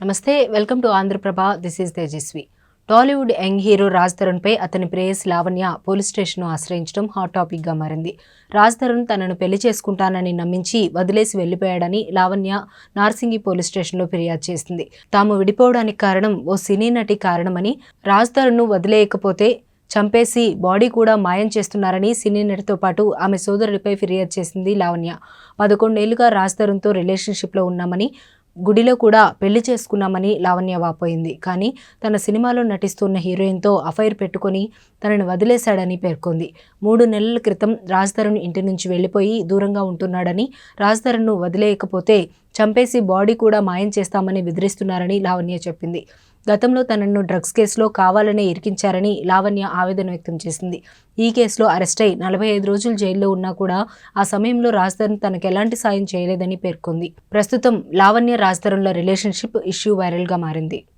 నమస్తే, welcome to Andhra Prabha. This is Tejaswi. Tollywood young hero Raj తరుణ్పై అతని ప్రేయసి లావణ్య పోలీస్ స్టేషన్ను ఆశ్రయించడం హాట్ టాపిక్గా మారింది. రాజ్ తరుణ్ తనను పెళ్లి చేసుకుంటానని నమ్మించి వదిలేసి వెళ్లిపోయాడని లావణ్య నార్సింగి పోలీస్ స్టేషన్లో ఫిర్యాదు చేసింది. తాము విడిపోవడానికి కారణం ఓ సినీ నటి కారణమని, రాజ్ తరుణ్ను వదిలేయకపోతే చంపేసి బాడీ కూడా మాయం చేస్తున్నారని సినీ నటితో పాటు ఆమె సోదరుడిపై ఫిర్యాదు చేసింది లావణ్య. 11 ఏళ్లుగా రాజ్ తరుణ్తో రిలేషన్షిప్లో ఉన్నామని, గుడిలో కూడా పెళ్లి చేసుకున్నామని లావణ్య వాపోయింది. కానీ తన సినిమాలో నటిస్తున్న హీరోయిన్తో అఫైర్ పెట్టుకుని తనను వదిలేశాడని పేర్కొంది. 3 నెలల క్రితం రాజ్ తరుణ్ ఇంటి నుంచి వెళ్లిపోయి దూరంగా ఉంటున్నాడని, రాజ్ తరుణ్ను వదిలేయకపోతే చంపేసి బాడీ కూడా మాయం చేస్తామని బెదిరిస్తున్నారని లావణ్య చెప్పింది. గతంలో తనను డ్రగ్స్ కేసులో కావాలనే ఇరికించారని లావణ్య ఆవేదన వ్యక్తం చేసింది. ఈ కేసులో అరెస్ట్ అయి 45 రోజులు జైల్లో ఉన్నా కూడా ఆ సమయంలో రాజ్ తరుణ్ తనకు ఎలాంటి సాయం చేయలేదని పేర్కొంది. ప్రస్తుతం లావణ్య రాజ్ తరుణ్ల రిలేషన్షిప్ ఇష్యూ వైరల్గా మారింది.